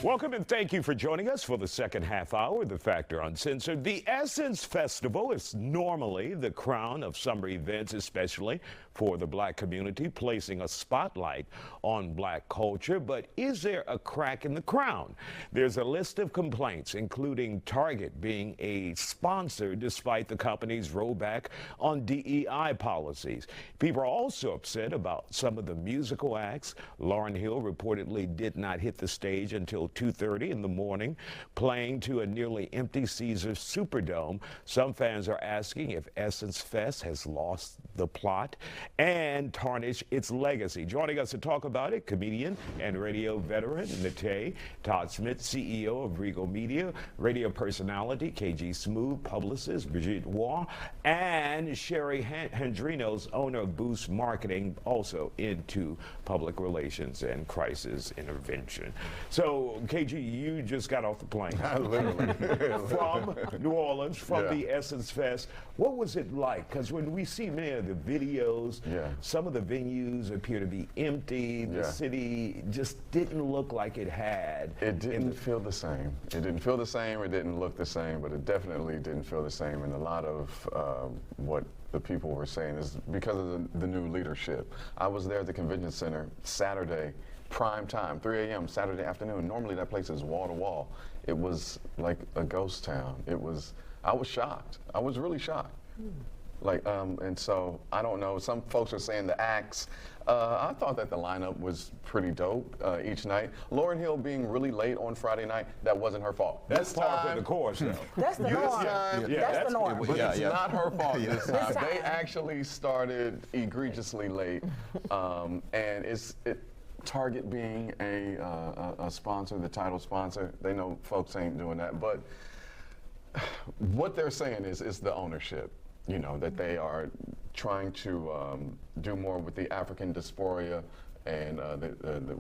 Welcome and thank you for joining us for the second half hour of The Factor Uncensored. The Essence Festival is normally the crown of summer events, especially for the black community, placing a spotlight on black culture. But is there a crack in the crown? There's a list of complaints, including Target being a sponsor despite the company's rollback on DEI policies. People are also upset about some of the musical acts. Lauryn Hill reportedly did not hit the stage until 2:30 in the morning, playing to a nearly empty Caesars Superdome. Some fans are asking if Essence Fest has lost the plot and tarnished its legacy. Joining us to talk about it, comedian and radio veteran Nate Todd Smith, CEO of Regal Media, radio personality KG Smooth, publicist Brigitte Waugh, and Sherry Hendrinos, owner of Boost Marketing, also into public relations and crisis intervention. So, KG, you just got off the plane. Literally. From New Orleans, from the Essence Fest. What was it like? Because when we see many of the videos, some of the venues appear to be empty. The city just didn't look like it had. It didn't feel the same. It didn't feel the same. It didn't look the same, but it definitely didn't feel the same. And a lot of what the people were saying is because of the new leadership. I was there at the convention center Saturday, prime time, 3 a.m. Saturday afternoon. Normally that place is wall to wall. It was like a ghost town. I was shocked. I was really shocked. And so I don't know. Some folks are saying the acts. I thought that the lineup was pretty dope each night. Lauryn Hill being really late on Friday night, that wasn't her fault. That's part of the course, though. That's the norm. That's the norm. But it's not her fault this time. They actually started egregiously late, and Target being a sponsor, the title sponsor, they know folks ain't doing that. But what they're saying is the ownership, that they are trying to do more with the African diaspora and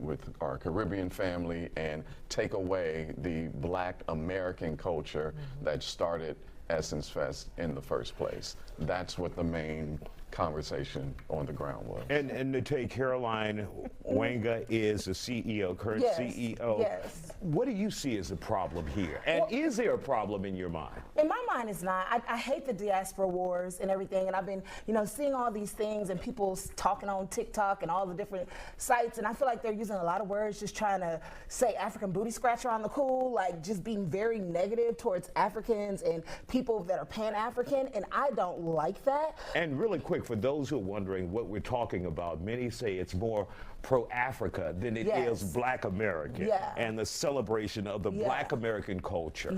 with our Caribbean family and take away the black American culture that started Essence Fest in the first place. That's what the main conversation on the ground was. And Nate, Caroline Wanga is the CEO, current CEO. Yes. What do you see as a problem here? And is there a problem in your mind? In my mind, it's not. I hate the diaspora wars and everything, and I've been, seeing all these things and people talking on TikTok and all the different sites, and I feel like they're using a lot of words just trying to say African booty scratcher on the cool, like just being very negative towards Africans and people that are Pan-African, and I don't like that. And really quick, for those who are wondering what we're talking about, many say it's more pro-Africa than it is black American and the celebration of the black American culture.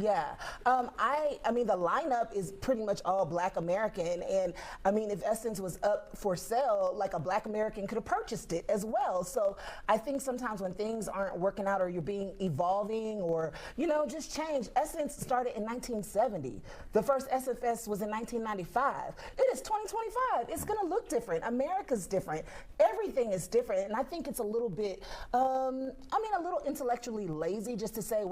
I mean, the lineup is pretty much all black American, and I mean, if Essence was up for sale, like a black American could have purchased it as well. So I think sometimes when things aren't working out or you're being evolving or, just change. Essence started in 1970. The first Essence Fest was in 1995. It is 2025. It's gonna look different. America's different. Everything is different, and I think it's a little bit, a little intellectually lazy just to say,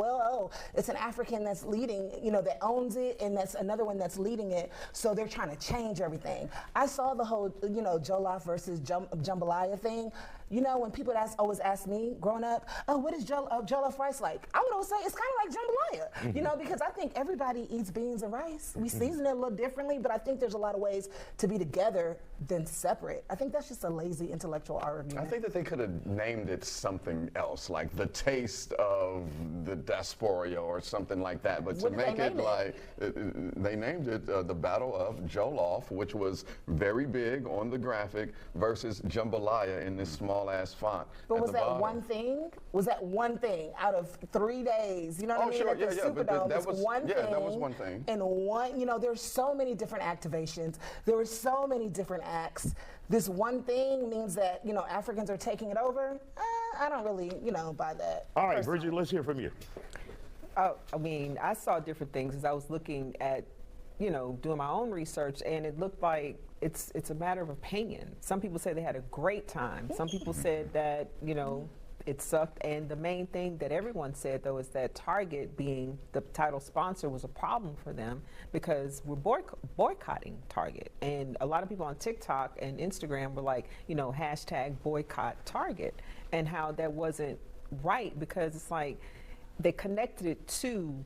it's an African that's leading, that owns it, and that's another one that's leading it, so they're trying to change everything. I saw the whole, Jollof versus jambalaya thing. When people always ask me growing up, what is jollof rice like? I would always say it's kind of like jambalaya, because I think everybody eats beans and rice. We season it a little differently, but I think there's a lot of ways to be together than separate. I think that's just a lazy intellectual argument. I think that they could have named it something else, like the taste of the diaspora or something like that. But to make it like, they named it the Battle of Jollof, which was very big on the graphic, versus jambalaya in this small-ass font. But was that one thing? Was that one thing out of 3 days? You know what I mean? Sure, At the Superdome, that was one thing. Yeah, that was one thing. And there's so many different activations. There were so many different acts. This one thing means that, Africans are taking it over. I don't really, buy that. All right, Bridget, let's hear from you. I saw different things as I was looking at, doing my own research, and it looked like it's a matter of opinion. Some people say they had a great time. Some people said that, it sucked. And the main thing that everyone said, though, is that Target, being the title sponsor, was a problem for them because we're boycotting Target. And a lot of people on TikTok and Instagram were like, you know, hashtag boycott Target, and how that wasn't right, because it's like, they connected it to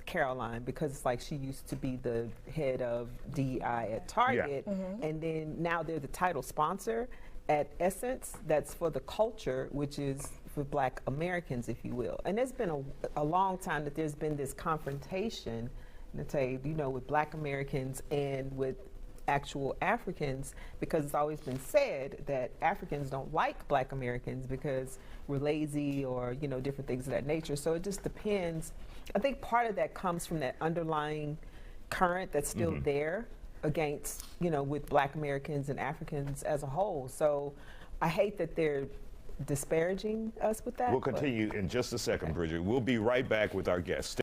Caroline because it's like she used to be the head of DEI at Target, and then now they're the title sponsor at Essence. That's for the culture, which is for Black Americans, if you will. And it's been a long time that there's been this confrontation, let's say, you know, with Black Americans and with actual Africans, because it's always been said that Africans don't like Black Americans because we're lazy or, you know, different things of that nature. So it just depends. I think part of that comes from that underlying current that's still there against, you know, with Black Americans and Africans as a whole. So I hate that they're disparaging us with that. We'll continue in just a second, Bridget. We'll be right back with our guest.